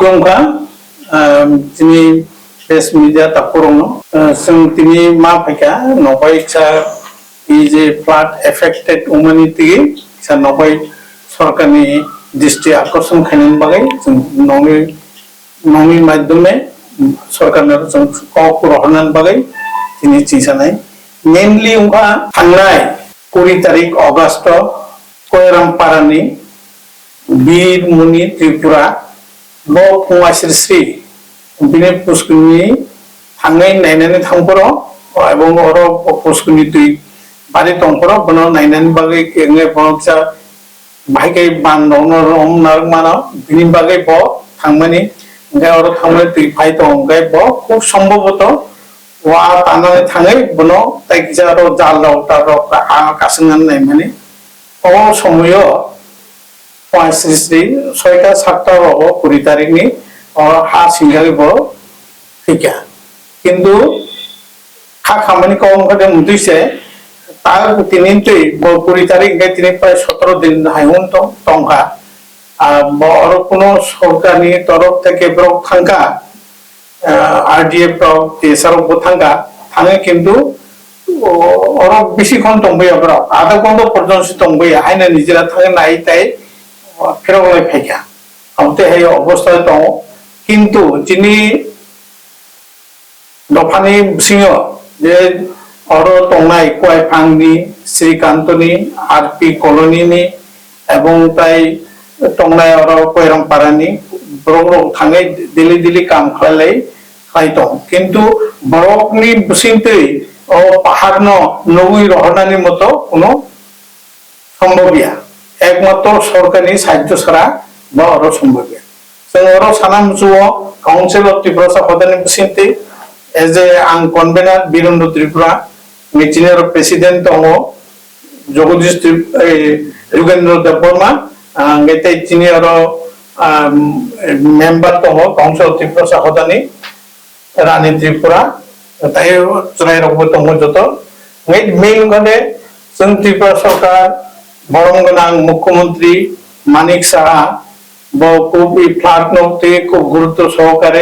खुलुमखा दिनै press media तापुरनो जों दिनै मा फायखा नबाय सा जे फ्लाड एफेक्टेड उमानि तिगि सा नबाय सरकारनि दृष्टि आकर्षण खायनायनि बागै जों नंनि माध्यमे सरकारनो जों क'फोर हरनायनि बागै दिनै चिसानाय मेनलि उनका थांनाय 20 तारिख अगस्त कोयरामपारानि वीर मुनि त्रिपुरा बो फंगासिरस्रि बिने पुष्कुनि थांनाय नायनानै थांफोरो एवं अरो पुष्कुनि दुई बारि तंफोरो बनो नायनानै बागै केंगे पनसा बाहायकै बानदनो रम नारमाना बिनि बागै ब थांमानि ओंखाय अरो थांमानि दुई फाइ तो ओंखाय ब खूब सम्भवत वा तानानै थाङै बनो ताइकिजारो जालाव तारो कासंनानै नायमानि अ समयो श्री छयटा सातटा रहो 20 तारिखनि और हा सिंगारि बो फैका किंतु खा खामानि को ओंखादे मुदिसे तार तिनिनते 20 तारिख गे तिनि प्राय 17 दिन हायउन तो तंका और कोनो सरकारनि तरफ থেকে ब्रक थांका आरडीएफ तो तेसार बो थांका थाङे किंतु और बेसि खन तंबय ब्र आधा घंटा पर्यन्त तंबय हायना निजिरा थाङे नाय ताय फेरगलाय फायका आमते हे अवस्था दं किंतु जिनि दफानि सिङो जे अरो तंनाय कयफांनि श्रीकांतनि आरपी कॉलोनीनि एवं ताय तंनाय अरो कोयरामपारानि ब्रग थाङै दिल्ली काम खालाय खायतो किंतु ब्रगनि बुसिंतै ओ पाहाड़नो नगुइ रहनानि मतो कोनो सम्भबिया एकमात्र सरकारनि साहित्य छाड़ा बा अरो सम्भबिया जों अरो सानाम जुओ काउंसिल अफ त्रिपुरा सभानि बुसिंतै एज ए आं कन्वेनर वीरेंद्र त्रिपुरा मिटिनर प्रेसिडेंट दङ जगदीश युगेंद्र देवबर्मा गेते चिनि अरो मेंबर दङ काउंसिल अफ त्रिपुरा सभानि रानी त्रिपुरा ताय चराय रगबो दङ जत मेन गने जों त्रिपुरा सरकार बरंगनां मुख्यमंत्री मानिक साहा बो खूब फ्लाट नौते खूब गुरुत्व सहकारे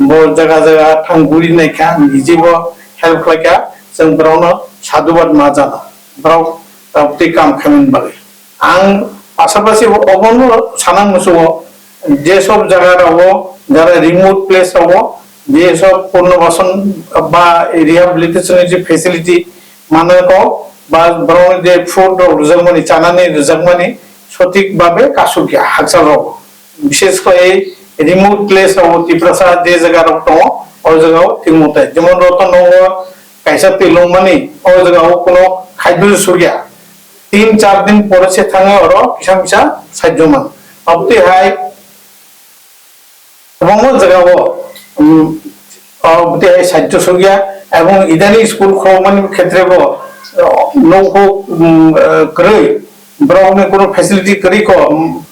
बो जगह जगह थांगुरी नायखा निजेबो हेल्प खालायखा जों ब्रावनो साधुबाद मा जाना ब्राव तावते काम खामन बागै आं पासापासि अबनो सानां मुसुओ जे सब जगह रावो जारा रिमोट प्लेस रावो जे सब पुनर्वासन बा रिहेबिलिटेशन जे फैसिलिटी माने को बा ब्राव जे फुड रुजाकमानि चानानि रुजाकमानि सঠিক ভাবে কাসুকিয়া হাকসাল বিশেষ করে রিমোট প্লেস ত্রিপুরা যে জায়গা দङ ওই জায়গাও ঠিক মতে যেমন রতন কাইসা তিলংমানি ওই জায়গাও কোনো খাদ্য সুরিয়া 3-4 दिन পরে সে থাঙে ওর পিছা পিছা সাহায্যমান অবতি হাই এবং জায়গাও অবতি হাই সাহায্য সুরিয়া এবং ইদানি স্কুল খরমানি ক্ষেত্রে नौको करे ब्राउन कोनो फैसिलिटी करी को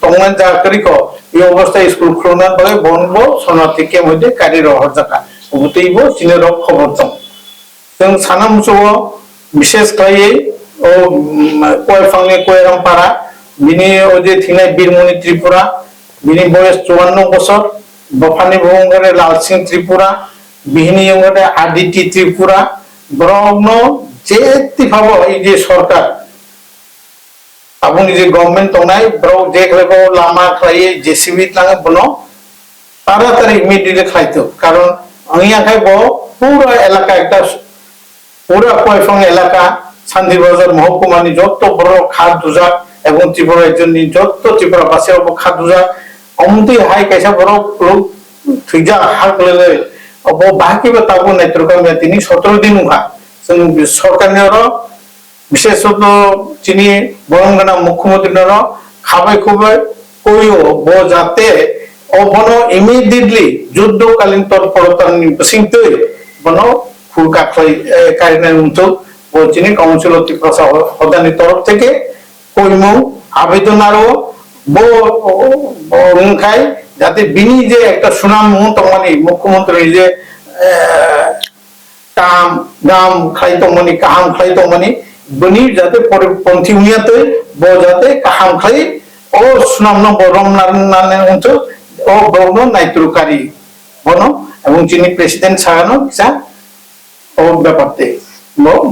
तंगन जा करी को ये अवस्था स्कूल खुलना बगे बनबो सनाति के मध्ये कार्य रहर जाका उतैबो चिने रक खबर दं जों सानामसो विशेष खायै ओ कोयफांनि कोयरामपारा बिनि ओजे थिनाय वीरमुनि त्रिपुरा बिनि बयस 54 बছর बफानि भंगरे लालसिंह त्रिपुरा बिहिनि यंगरे आदिति त्रिपुरा ब्राउनो जेति भाबो এই যে সরকার আপনি যে গভর্নমেন্ট তনাই ব্রো দেখলেবো লামা খাইয়ে জেসিবি লাঙে বনো তাড়াতাড়ি ইমিডিয়েটলি খাইতো কারণ আইয়া খাইবো পুরো এলাকা একটা পুরো কয়ফং এলাকা শান্তিবাজার মহকুমানি যত বড় খাদ দুজা এবং ত্রিপুরার জন্য যত ত্রিপুরা বাসে খাদ দুজা অমতি হাই কাইসা বড় লোক থিজা হাক লেলে অব বাকি তাবো নেতৃত্ব তিনি 17 दिन উহা सरकार विशेषत चिनी बरंगना मुख्यमंत्री खाबाय खुबाय कइयो बो जाते अबनो इमिडिएटली युद्धकालीन तत्परतानि बसिंतै बनो खुलका खाय कारिनाय उनतो बो चिनी काउंसिल अफ त्रिपुरा हदानि तरफ থেকে কইমু আবেদন আরো বো বংখাই যাতে বিনি যে একটা সুনাম মন্তমানি মুখ্যমন্ত্রী যে काम गाम खाइतो मनी काम खाइतो मनी बनी जाते पंथी उनियाते बो जाते काम खाइ ओ सुनाम न बरम नारन उनतो ও বর্ণ নাইত্রকারী বন এবং যিনি প্রেসিডেন্ট সাগানো কিসা ও ব্যাপারতে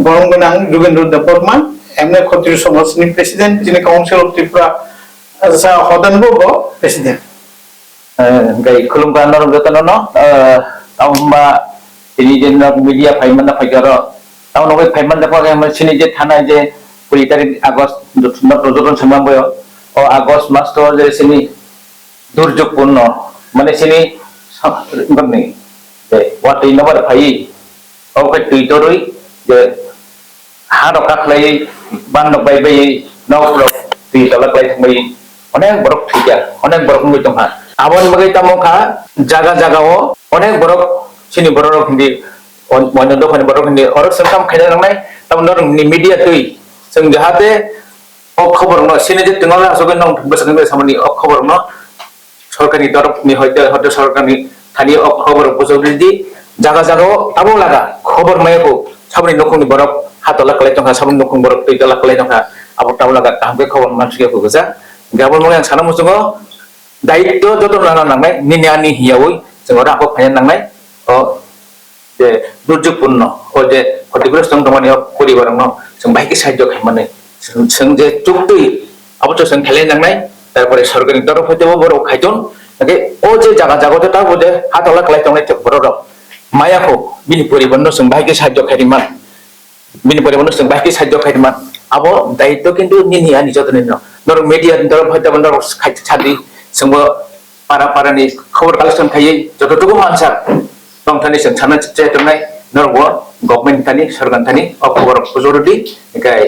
বরং গোনাং যোগেন্দ্র দেব বর্মা এমনি ক্ষত্রিয় সমাজনি প্রেসিডেন্ট যিনি কাউন্সিল অফ ত্রিপুরা হদানবো president gai khulumkan norong jotono no taumba ini je media payment na pagaro taun no payment na pagaro sini je thana je 20 tarik Agust no projoton samamboyo o Agust mas to je sini durjogpurno mane sini gani je wati nomor phai o kai twitter je haro kaklai ban no bai bai no pro twitter la klai thmai onek borok thija onek borok ngui tongha abon bagai tamoka jaga jagao onek borok sini borok hindi mono do khani borok hindi orok samkam khaina nangnai tamon dorong ni media tui sing jahate ok khobor no sini je tingola asogen nong basang be samani ok khobor no সরকারি তরফ নি হয়তো সরকারি Thani ok khobor bojori di jaga jagao abo laga khobor mayako sabni nokungni borok hatola kalai tongha sabni nokung borok toila kalai tongha abo taw laga kambe khobor mansuke ko goja gabon mo yang sana musugo দায়িত্ব যত নানা নাংনাই নিনিয়ানি হিয়াওই जों राखौ fine नांनाय ओ जे दुर्जोगपूर्ण ओ जे क्षतिग्रस्त दंमानि परिबारनो जों bike साहाय्य खालामनानै जों जे चुक्ति अब तो जों खेले नांनाय तारपरे सरकारनि तरफ हयतो बर खायतन नाथाय ओ जे जागा जागोते ता बदे हातला खालाय तंनाय बर मायाखौ बिनि परिबारनो जों बाइक साहाय्य खायरिमान बिनि परिबारनो जों बाइक साहाय्य खायरिमान अब दायित्व किन्तु निनियानि जतनिनो नर मिडिया तरफ हयतो नर खायथ छादि जोंबो पारा-पारानि खबर कालेक्शन खायै जतटुकु मानसा दंथानि जों सानना चित्तनाय नरगो गभर्नमेन्ट थानि सरकार थानि खबर पजरदि गाय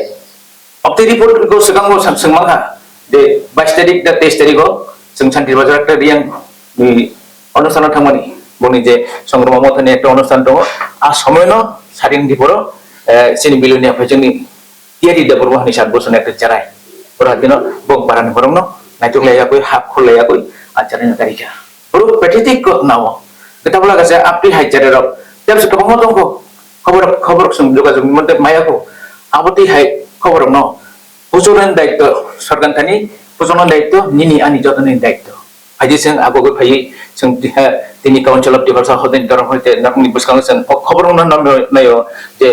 अपते रिपोर्ट को सिगांगो सानसंमाखा दे 22 तारिख दा 23 तारिखो जों शान्ति बाजार रियां नि अनुष्ठान थांमानि बनि जे संग्राम मथनि एक अनुष्ठान दङ आ समयनो सारिन दिपरो सिनि बिलुनिया फैजोंनि तियारि दबरबो हानि सात बोसोर एक जाराय पुरा दिनो बक बारान बरंनो नाइटुलायाखै हाक खुलायाखै आचारन तारिखा बरु पेटेटिक नाव केताबला गासे आपि हाइजारेर तेम सुतबो दंखो खबर जों जोगाजोग मते मायाखौ आबति हाइ खबर न हुजुरन दायित्व सरकार थानि हुजुरन दायित्व निनि आनि जतननि दायित्व आजि जों आगोगो फायै जों दिनि काउन्सिल अफ डिभार्सा हदेन तरफ हते नरनि बुसखां जों खबर नायो जे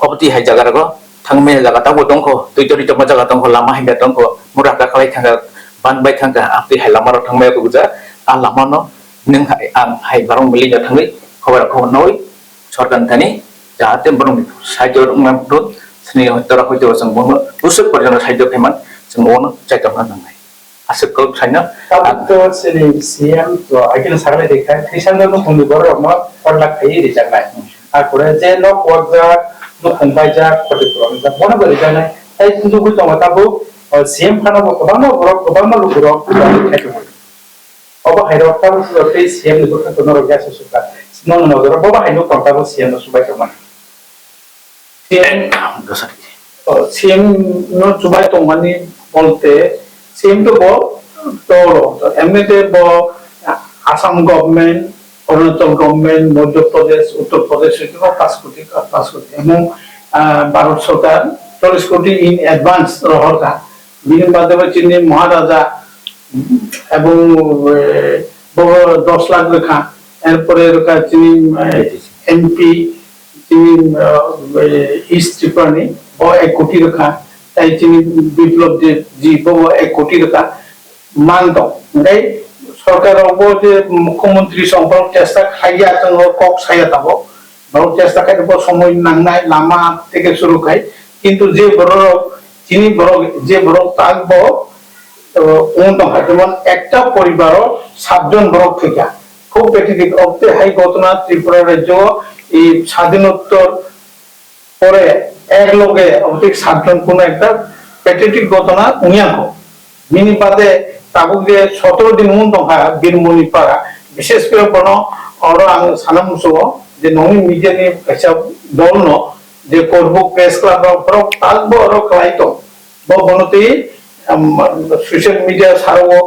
अबति हाइजागारगो थांमे जागा ताबो दंखो दैतरि तमा जागा दंखो लामा हाइदा दंखो मुराका खालाय थांगा बानबाय थांगा आपि हाइ लामार थांबाय गुजा आ लामानो नों आं हाइ बारं मिलिना थाङै खबर नय सरकार थानि जाहाथे बरं साइडर नामखौ स्नि हत्तरा हयतो जों बनो बुसुक पर्यन साइड खायमान जों बनो जायगायाव नांनाय आसुकौ साइना तो सिरि सीएम तो आइकेन सागले देखा थैसांनो खंनि बरनो परला खायै रिजानाय आ करे जे न पजा न खंबायजा खटिफ्राव दा बनो रिजानाय ताइ जुगु तमाताबो सीएम खानाबो गोबां लुगुरो खायखौ अब हाइरक्टाबो सुबे सीएम नि बखौ नरो ग्यास सुका न नजर बबा हाइनो कंटाबो सीएम सुबाय तमान सीएम नो सुबाय तमानि बोलते सीएम तो बो तो एमएते बो आसाम गवर्नमेंट अरुणाचल गवर्नमेंट मध्य प्रदेश उत्तर प्रदेश को 5 कोटी এবং ভারত সরকার 40 কোটি ইন অ্যাডভান্স রহরকা বিন বাদেবে চিনি মহারাজা এবং 10 লাখ লেখা এরপরে রেখা চিনি এমপি চিনি ইস্ট ত্রিপুরানি ও 1 কোটি রেখা তাই চিনি বিপ্লব যে জি ও 1 কোটি রেখা মানত তাই সরকার অব যে মুখ্যমন্ত্রী সম্পর্ক চেষ্টা খাইয়া আছেন কক ছাইয়া তাবো বহুত চেষ্টা খাইতে সময় নাংনাই লামা থেকে শুরু খাই কিন্তু যে বড় চিনি বড় যে বড় থাকবো যেমন একটা পরিবার 7 জন বড় থেকে খুব পেটিক অবতে হাই ঘটনা ত্রিপুরা রাজ্য এই স্বাধীনোত্তর পরে এক লগে অবতে 7 জন কোন একটা পেটিক ঘটনা উনিয়াকো মিনিপাতে তাবুক যে 17 দিন দফা বীরমণি পাড়া বিশেষ করে কোনো অর আং সানামুসো যে নমি মিডিয়ানি হিসাব দলন যে করব প্রেস ক্লাব ফরক তালবো অর ক্লাইতো বনতি সোশ্যাল মিডিয়া সারবো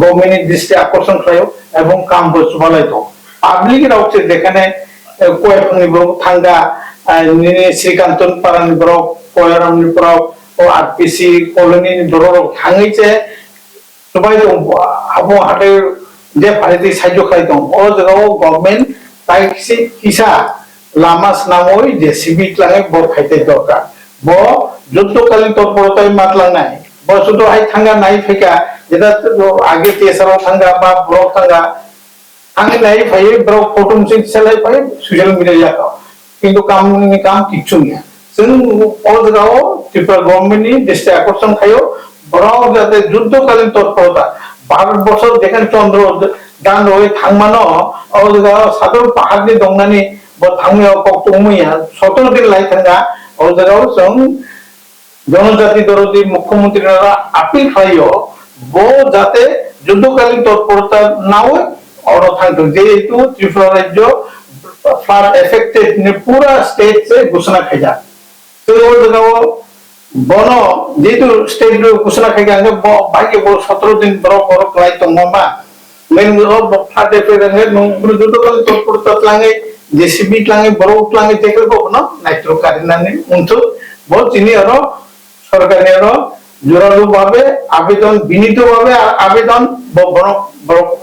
গভর্নমেন্ট দৃষ্টি আকর্ষণ খায়ো এবং কাম বসবালাইতো পাবলিক রাউতে যেখানে কয়েকনি ব্রক থাঙ্গা নিনি শ্রীকান্তন পারানি ব্রক কয়রামনি ব্রক ও আরপিসি কলোনি ব্রক থাঙ্গিছে সবাই আবো হাটে যে ফাইতে সাহায্য খাই দं ও জায়গাও গভর্নমেন্ট তাই কিসা লামা স্নামই জেসিবি ক্লাঙে ব খাইতে দরকার ব যুদ্ধকালীন তৎপরতায় মাতলাंनाय ব শুধু হাই থাঙ্গা নাই ফেকা যেটা আগে টিএসআর থাঙ্গা বা ব্লক থাঙ্গা आंनि नाय फायो ब्रक फटो मोनसे सेलाय फायो ससियेल मिडिया किन्तु काम किच्छु गैया जों अजगाव त्रिपुरा गभर्नमेन्टनि दृष्टि आकर्षण खायो ब्रक जाते युद्धकालीन तत्परता भारत बर्ष जेखाने चंद्र दान रय थांमानो अजगाव सादर पाहाड़नि दंनानि ब थांनायाव कक्टमैया 17 दिन लाई थांगा अजगाव जों जनजाति दरदि मुख्यमंत्रीरा आपिल खायो ब जाते युद्धकालीन तत्परता नाव और जेहेतु त्रिपुरा राज्य फ्लड एफेक्टेड ने पूरा स्टेट से घोषणा खाई तो वो जगह बन जेहेतु स्टेट घोषणा खाई भाग्य 17 दिन बरफ बरफ लाई तो मामा मेन फ्लड एफेक्ट तत्परता लांगे जेसीबी लांगे बरफ लांगे जेकर को न नाइट्रो कारिनाने उनको बहुत चिनी और सरकार ने जोरालो भावे आवेदन विनीत भावे आवेदन बरफ बरफ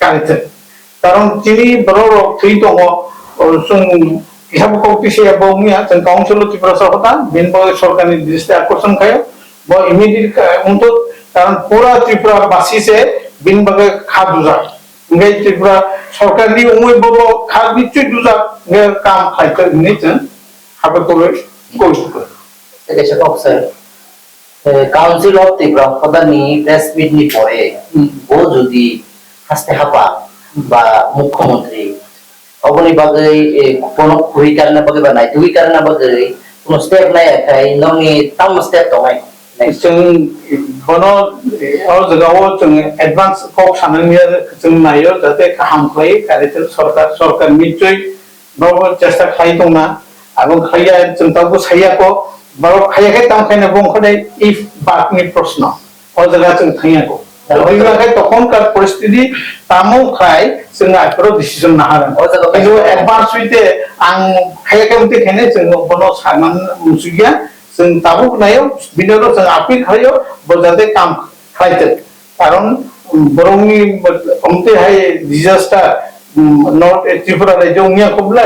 कारण चीनी बरफ थी तो किसाब कौटिसे बमिया जों काउंसिल त्रिपुरा सरकार बिन सरकारनि दृष्टि आकर्षण खायो ब इमीडिएट उनको कारण पूरा त्रिपुरा बासी से बिन बगे खाद दुजा नगे त्रिपुरा सरकारनि उमै बबो खाद निश्चय दुजा नगे काम खाइते नि जों हाबे कोबे कोइसको এসে কক্সের কাউন্সিল অফ ত্রিপুরা প্রধাননি প্রেস মিট নি পরে ও যদি হাসতে হাপা বা মুখ্যমন্ত্রী অবনি বাগে কোন খুই কারণে বাগে বা নাই দুই কারণে বাগে কোন স্টেপ নাই একাই ননি তাম স্টেপ তো নাই जों बनो और जगह जों एडवांस कक साननिया जों नायो जाते गाहाम खाय कारिते सरकार निश्चय बाबो चेष्टा खाय दंना आरो खाया जों ताबो सायाको बाबो खायाखै ताम खायना बंखदे इफ बातनि प्रश्न और जगह जों थायाको ओइलाखाय तखनकार परिस्थिति तामौ खाय जों आफोराव डिसिजन ना हागोन ओ जगह किन्तु एडवांस उइते आं खायाखै मते खायने जों बनो सामान मुसुगिया जों ताबो नायो बिनोरो जों आपिल खायो बजाते काम खायते कारण बरंनि हमते हाय डिजास्टार नॉर्थ त्रिपुरा राज्य उनिया खबला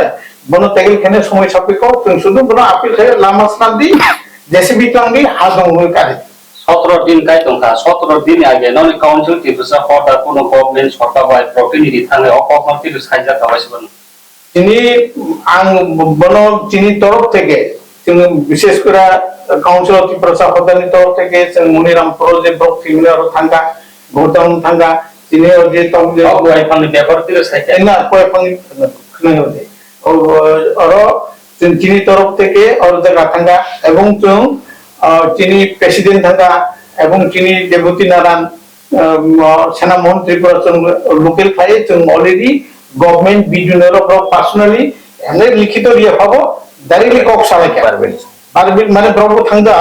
बनो तेगल खाने समय सापेक्ष जों शुद्ध बनो आपिल खायो लामा स्नादि जेसीबी तांगि हाजों कारे 17 दिन काय तंका 17 दिन आगे ननि काउन्सिल त्रिपुरा हटा कोनो गभर्नमेन्ट सरकार बाय प्रतिनिधि थाङे अकमन्ति साइजा थाबायसबन चिनी आं बनो चिनी तरफ থেকে जों विशेष করে काउन्सिल अफ त्रिपुरा हटानि तरफ থেকে जों मनिराम प्रोजेक्ट ब्लक थिमिनार थांगा गौतम थांगा चिनी जे तम जे फाइफांनि बेफोरति साइजा ना फाइफांनि खनायो दे और जों चिनी तरफ থেকে और जगह थांगा এবং जों चीनी प्रेसिडेंट थांगा एवं चीनी डेपुटी नारायण सेना मंत्री लोकल फाइ जों अलरेडी गवर्नमेंट बिजुनर पर्सनली एने लिखित रिया पाबो डायरेक्टली कक सालायके पारबेन माने ब्रह्म थांगा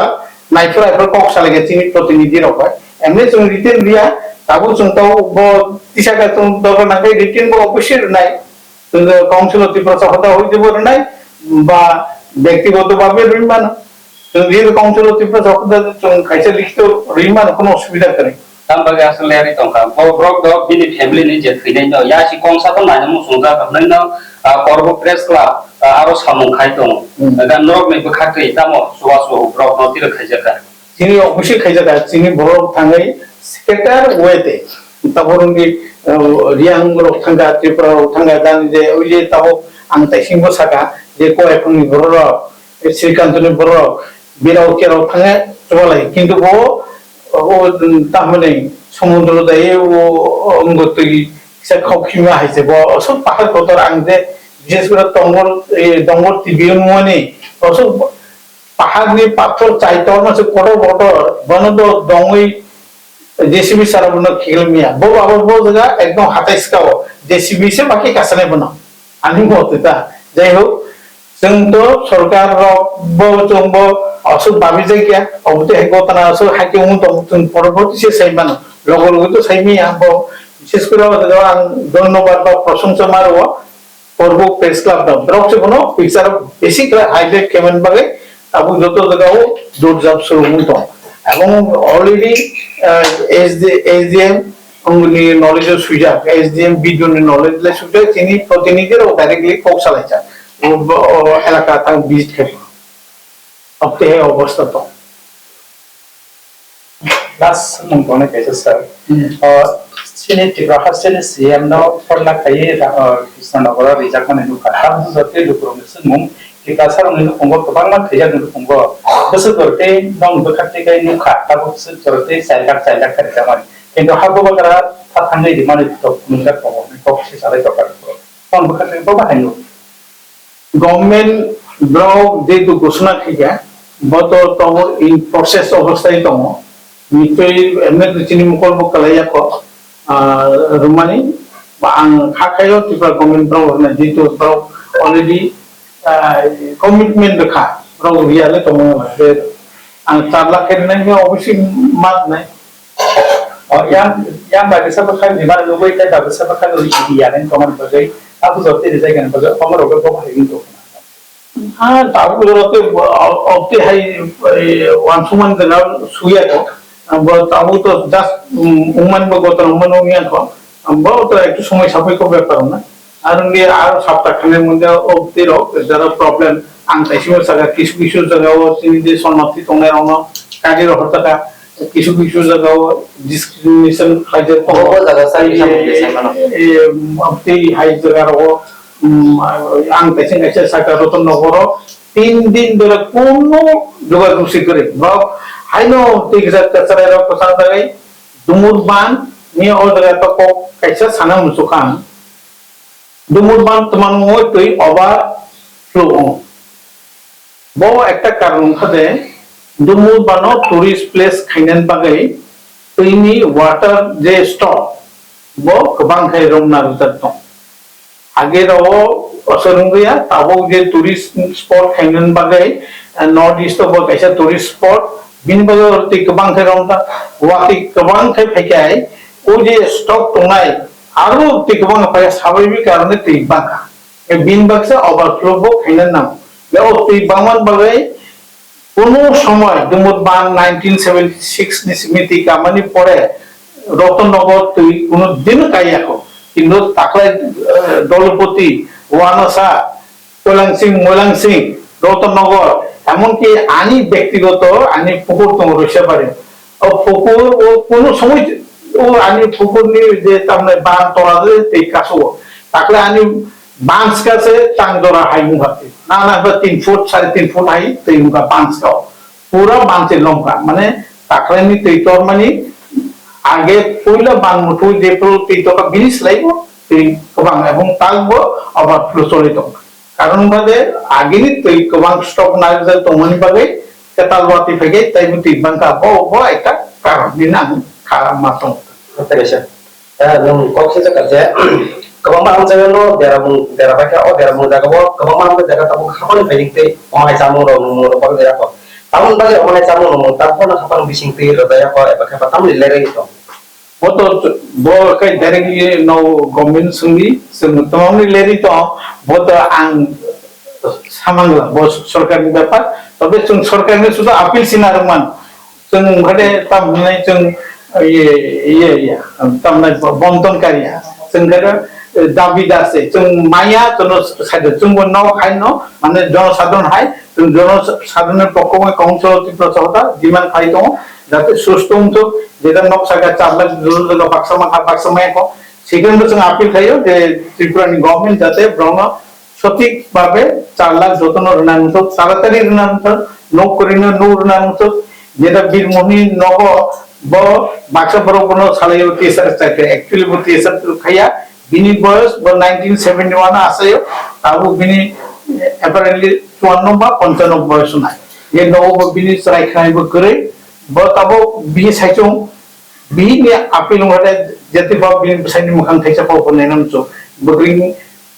नाइफोरा कक सालायके चीनी प्रतिनिधि रखबाय एमने जों रिटेन रिया ताबो जों ताव ब तिसाका जों दरबार नाकै रिटेन ब अफिसियल नाय जों काउन्सिल अफ त्रिपुरा हता होय देबो नाय बा व्यक्तिगत भाबे रिमान जों जे काउन्सिल अफ त्रिपुरा हता जों खायसे लिखित रिमान कोनो असुबिदा करे tam baga asal leri tongka bo brok do bini family ni je thine no ya si kongsa to na mu sungja ka nai no korbo press club aro samung khai tong da norok me bukha kai tamo suwaso brok no tir khai jaka chini ofishi khai jaka chini borok thangai secretary wete taborungi riang rok thanga tripura thanga dan je oile tabo ang taising bo saka je ko ekhoni borok srikantoni borok birao kero thanga chobalai kintu bo ओ तामने समुद्र दाये वो अंगतगी से खौखिमा हाइसे बो असो पाखा कोतर आंजे विशेष करे दंगल टिबियन मने असो पाहाड़नि पाथर चाइतो न से कोडो बटो बनदो दंगई जेसीबी साराबन खिलमिया बो बाबो बो जगह एकदम हाताइसकाओ जेसीबी से बाकी कासने बनो आनि मतेता जाय हो जों तो सरकार बो जों बो असो बाबि जायकिया अबते हेगोतना असो हाके उन जों परबर्ती से साइमान लगल गतो साइमिया बो विशेष करे आं धन्यवाद बा प्रशंसा मारो पर्व प्रेस क्लब द ब्रॉक से बनो पिक्चर बेसिक हाइलाइट केमन बागे आबु जतो जगाओ दूर जाब शुरू मुतो এবং অলরেডি এসডিএম अंगुनि नॉलेज सुजा एसडीएम बिडिओ नि नॉलेज ले सुजा तिनी प्रतिनिधि रो डायरेक्टली कक सालायचा एलाका थां विजिट करे अब ते अवस्था तो लास्ट नंगौना कैसे सर सिने टिब्रा हासिने सीएम नो फरला खाई कृष्णनगर रिजार्व माने नुखा हम जते लुकुरम सुमुं टिका सारंनि नुखंगो गोबां मान थैया नुखंगो बोसोर करते नं बखाते गाय नुखा ताबो सरते साइलाक खारिजा माने किन्तु हागो बगरा था थांनाय दि माने तो मुंगा को को से सालाय तो कर कोन बखाते तो बाहायनो गवर्नमेंट ब्लॉक जे तो घोषणा किया बतो तो इन प्रोसेस अवस्थाय दङ नितोय एमने चिनि मुखर बकलाया को रुमानी आं खाखायो तिब्रा गवर्नमेंट ब्लॉक ना जे तो ब्लॉक ऑलरेडी कमिटमेंट रखा ब्लॉक रियाले तो मैं आं 4 लाख के नहीं ऑब्वियसली मात नहीं और yang bagi sabakan di mana lupa kita dapat sabakan dari ideal yang kawan bagai aku seperti di sana bagai kamu roga kau hari itu हाँ ताबू जरूरत अब ते है वांसुमन दलाल सुया को अब ताबू तो 10 उमन बगोतर उमन उमिया को अब तो एक समय सफाई को व्यापार ना आरंगे आर सप्ताह खाने मुझे अब ते रो जरा प्रॉब्लम आंग तैसिम सगा किसु जगह वो तीन दे सोनमती तोंगे रोनो काजी रो होता का किसु जगह वो डिस्क्रिमिनेशन खाजे तो वो जगह सारी सामने अब ते हाई जगह रो आंग तैसिम ऐसे सगा रो तो नगरो 3 दिन धरे कोनो जगह रुसी करे बाप हाई नो ते किसा कचरा रो पसंद गई दुमुरबान नि और जगह तो को कैसे साना मुसुखान दुमुरबान तमानो तो ओवर फ्लो बो একটা কারণ থাকে दुमुरबानो टूरिस्ट प्लेस खाइनान बागै तैनि वाटर जे स्टक बो गोबां खाय रमना रुजात दं आगे रहो असरंगया ताबो जे टूरिस्ट स्पॉट खाइनान बागै नॉर्थ ईस्ट बो कैसे टूरिस्ट स्पॉट बिन बागै रति गोबां खाय रमता वाति गोबां खाय फैखाय ओ जे स्टक तंनाय आरो ति गोबां फाय साबैबि कारणे ति बाका ए बिन बाक्सा ओवरफ्लो बो खाइनान नाम बे ओ ति बामन बागै কোনো সময় দুমুরবান 1976 नि समिति कामानि परे रतननगर তুই কোনো দিন কাইয়াকো কিন্তু তাকলাই দলপতি ওয়ানসা কৈলাংসিং রতননগর এমনকি আনি ব্যক্তিগত আনি পুকুর তো রইছে পারে ও পুকুর ও কোনো সময় ও আনি পুকুর নি যে তামনে বান তোলা দে তেই কাছো তাকলে আনি बांस का से टांगदोरा हाई मुहाते ना 3 फुट 3.5 फुट हाई तो मुका बांस का पूरा बांस लंका माने ताकलानी तैतोर माने आगे पहला बान मुठु जे प्रो तैतो का बिनिस लाइबो तै गोबां एबं तागबो अबार फ्लो चले दं कारण बादे आगे नि तै गोबां स्टक नागजल तमनि बागै केतालवाती फगे तैबो तै बांका बो एकटा कारण दिना खा मातों terus nung kok sih kerja kalau malam saya no daerah mereka daerah muda kau kalau malam tu daerah tamu kapan paling teh orang camu nomor apa daerah kau tahun bagi orang camu nomor tahun nak kapan bising teh daerah kau apa tamu lelaki itu वो तो वो कई directly no government संगी तमामनि लेरी तो वो तो आं सामांगला वो सरकार नि व्यापार तबे जों सरकार नि सुदा आपिल सिनारमान जों घरे तामनै जों ये तामनै बंटनकारिया जों घरे दाबी दासे जों माया जन साइड जों नाव खाइनो माने जनसाधारण हाय जों जनसाधारण पक्षमै काउन्सिल तिप्रसहता जिमान खाइ दं जाते सुस्त उन्थो जेदा नक्सागा 4 लाख जुल बाक्समा को सेकेंड जों आपिल खायो जे त्रिपुरानि गवर्नमेंट जाते ब्रह्म सঠিক ভাবে 4 লাখ যতন ঋণাংশ তাড়াতাড়ি ঋণাংশ নক করিনো নো ঋণাংশ যেটা বীরমণি নব ব বাক্সা বরপন সালাইও টিএসআর চাইতে एक्चुअली ব টিএসআর খাইয়া বিনি বয়স ব 1971 আছে তাবু বিনি অ্যাপারেন্টলি 54 বা 95 বয়স নাই যে নব বিনি সরাই খাইব করে बताबो बि साइचों बि ने आपिल ngade जति बा बि साइनि मुखां थाइसा पाव नायनाम सो बग्रिं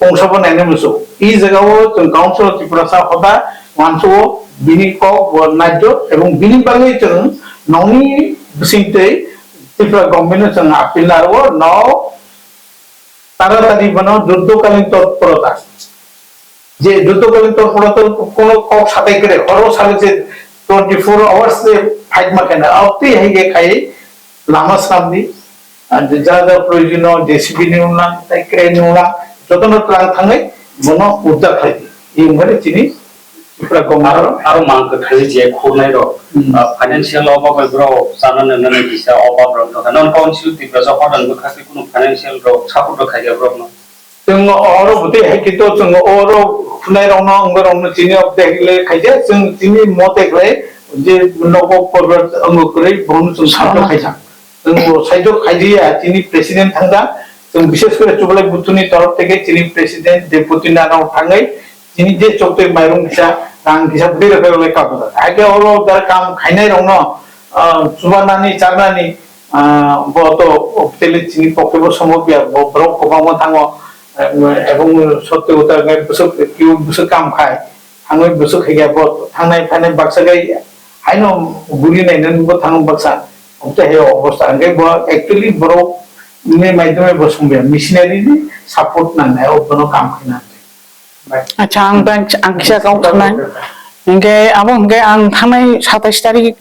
पंसाबो नायनाम सो इ जगाव जों काउन्सिल त्रिपुरा सा होदा मानसो बिनि को नायजो एवं बिनि बागै जों नौनि बिसिंते त्रिपुरा गवर्नमेंट जों आपिल नारो नौ तारातारि बनो जुद्धकालीन तत्परता जे जुद्धकालीन तत्परता कोनो কক সাথে করে হরো সালে যে 24 hours से फाइट में कहना अब तो यही के खाई लामा सामने যা যা প্রয়োজনীয় জেসিবি নিউলাং তাই ক্রেন নিউলাং যতন ট্রাং থাঙै বনো উদ্ধার খাইদি এই মানে চিনি Tripura government aro mangka khai je khurnai ro financial obab bro sanan nan disa obab ro to non council ti bro hodan bu khasi kuno financial ro support ro khai bro no जों अरो बुते है कितो जों अरो खुनाय रंनो अंगर रंनो चिनि अब देखले खाइजा जों चिनि मतेखले जे नगो पर्वत अंगुरै बन जों सानो खाइजा जों साइडो खाइदिया चिनि प्रेसिडेंट थांगा जों विशेष करे चुबले बुथुनि तरफ থেকে चिनि प्रेसिडेंट डेपुटी नानाव थाङै चिनि जे चौते माइरं फिसा रां फिसा बुदे रखले काबदा आगे अरो दार काम खाइनाय रंनो सुबानानि चारनानि बतो तेले चिनि पकेबो समबिया ब्रो कोबामो थाङो এবং সত্যি কথা বসে কিউ বসে কাম খায় থাঙै বসে খাইয়া বত থাंनाय फायनाय बाक्सा गाय हाइनो गुली नायनन बो थाङ बाक्सा ओते हे अवस्था गे बो एक्चुअली बरो ने माध्यमे बसुंबे मिशनारि नि सपोर्ट नांनाय ओबनो काम खायना अच्छा आं किसा गाव थांनाय इंगे आबो इंगे आं थांनाय 27 तारिख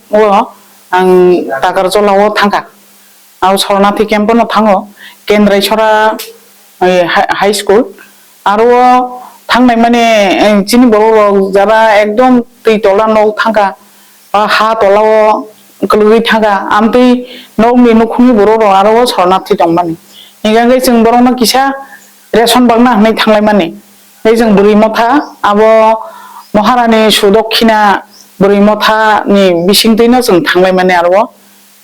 आं तागारजलाव थांगा आव सरनाथि केम्पनो थाङो केन्द्रायसरा हाई स्कूल आरो थांनाय माने चिनि बर' जाबा एकदम दै तला न थांगा बा हा तलाव गलगै थांगा आमतै नौनि नखुनि बर' आरो सरनाथि दं माने इगांगै जों बर'नो किसा रेशन बागना हनै थांलाय माने बे जों बुरिमथा आबो महारानी सुदक्षिणा बुरिमथा नि बिसिंदैनो जों थांलाय माने आरो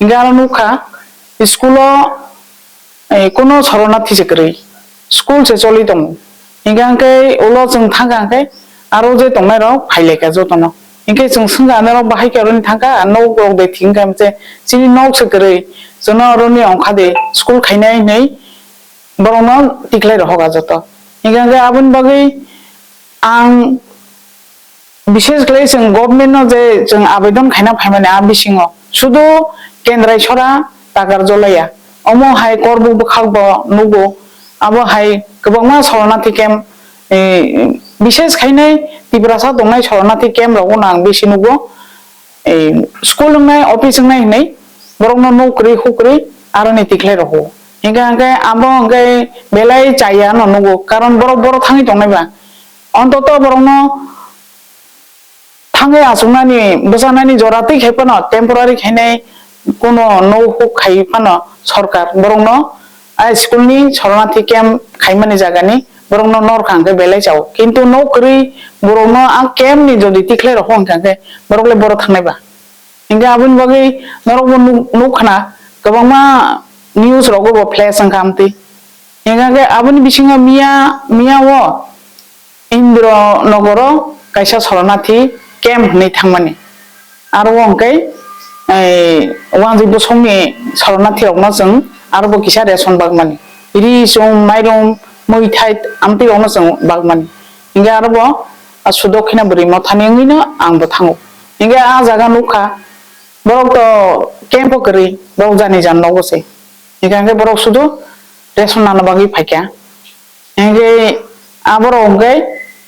इंगा आरो नुखा स्कुलाव कोनो सरनाथि जगरै स्कूल से चली दं इंगांकै उलो जों थांगांकै आरो जे दंनाय र फाइलेका जतन इंगे जों संगाने र बाहाय करनि थांगा नौ गौ दे थिंगा मते चिनि नौ से गरै जनो रनि अंखादे स्कूल खाइनाय नै बरनो टिकले रहगा जत इंगांकै आबुन बागै आं विशेष गलै जों गभर्नमेन्ट न जे जों आवेदन खाइना फाइमाने आ बिसिङो सुदु केन्द्रायसरा तागारजलाया अमो हाय करबु बखालबो नुगो आबो हाय गोबांमा सरनाथि केम्प विशेष खाइनाय तिब्रासा दंनाय सरनाथि केम्प राव नां बिसिनुगो स्कूल नाय ऑफिस नाय नै बरनो नौकरी हुकरी आरो नै तिखले रहो इंगा आबो गे बेलाय चाया ननुगो कारण बर थाङि दंनायबा अन्तत बरनो थाङै आसुनानि बसानानि जराति खेपन टेम्परारि खाइनाय कोनो नौ हुक खाइफान सरकार बरनो आ स्कूल नि सरनाथि केम्प खाइमानि जागानि बरनो नर खांगे बेलाय जाव किन्तु नौकरी बरनो आ केम्प नि जदि तिखले रहो खांगे बरगले बर थांनायबा इंगा आबुन बागै नरबो नुखना गोबांमा न्यूज रगो फ्लैश अंखामति इंगा आबुन बिसिङा मियावो इन्द्र नगर कायसा सरनाथि केम्प नै थांमानि आरो अंकै वांजिबो समनि सरनाथि रगनो जों आरो किसा रेशन बागमानि इरि जों माइरं मैथाइ आमति रगनो जों बागमानि इंगा आरो सुदक्षिणा बुरिमथानि नैनो आंबो थाङो इंगा आ जागा नुखा बरक तो केम्प करै बरक जानि जाननावगोसै इंगा बरक सुदु रेशन नाना बागै फाइका इंगे आबर अंगै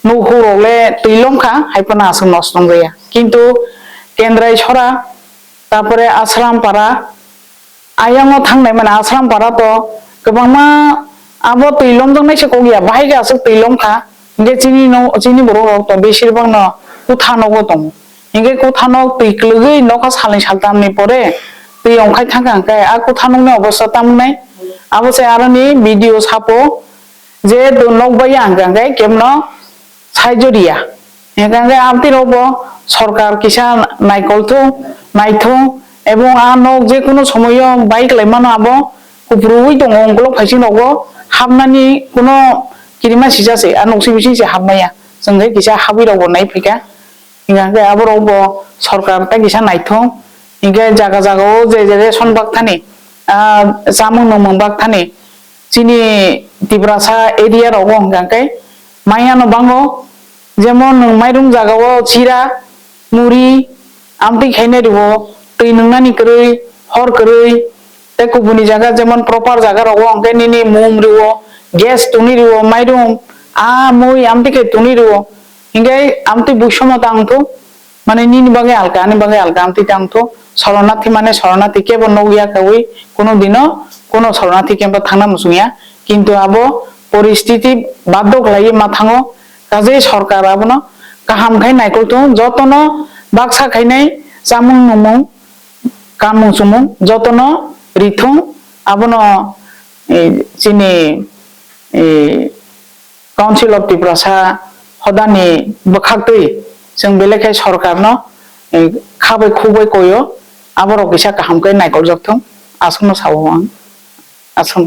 नुहुरले तैलमखा हाइपना आसं नस्तं गया किन्तु केन्द्रायसरा तारपरे आश्रम पारा आयांगो थांनाय माने आश्रम पारा तो गोबांमा आबो तैलम जोंनायसे गया बाहायगा आसो तैलमखा इंगे चिनि बर' तो बेसिरबां न कुथानगो दं इंगे कुथानग तैक्लगै नका सालनि सालतामनि परे तै अंखाय थांगांखाय आ कुथानगनि अबस्था तामनाय आबोसे आरोनि भिडिअ सापो जे दोनक बाय आंगांगाय केमनो साइजरिया एगांगाय आमति रबो सरकार किसा नायकलथो नायथो एवं आ नक जे कोनो समय बाइक लायमानो आबो कुब्रुइ दङ अंगल फाइसिं दङो हाबनानि कोनो किरिमा सिजासे आ नक्सि बिसिंसे हाबनाया जोंगे किसा हाबि रबो नाय फैका इंगांगाय आबो रबो सरकार ता किसा नायथो इंगे जागा जागाओ जे रेशन बागथानि जामुं नमं बागथानि चिनि तिब्रासा एरिया रगो इंगांगाय मायानो बाङो जेमन माइरं जागाओ चिरा मुरि आमति खाइनाय रबो तै नंनानि करै हर करै ते कुबुनि जागा जेमन प्रपार जागा रगो अंगायनि मुम रिवो गैस तुनि रिवो माइरं आ मुइ आमति के तुनि रिवो इंगाय आमति बुसम तांगथो माने निनि बागे आलगा आमति तांगथो सरनाथि माने सरनाथि के बनो गया कवि कोनो दिनो কোনো শরণার্থী ক্যাম্পে থানা মুসুঙিয়া কিন্তু আবো পরিস্থিতি বাধ্য খাইয়ে মা থাঙো কাজে সরকার আবনো গাহাম খাই নাইকল তো যতন বাক্সা খাইনাই জামুং নুমুং কামুং সুমুং যতন রিথুং আবনো চিনি কাউন্সিल অফ ত্রিপুরা হদানি বখাকতই जों बेलेखाय सरकारनो खाबै खुबै कयो आबरो किसा गाहामखै नायकल जगथों आसमनो सावो आं आसम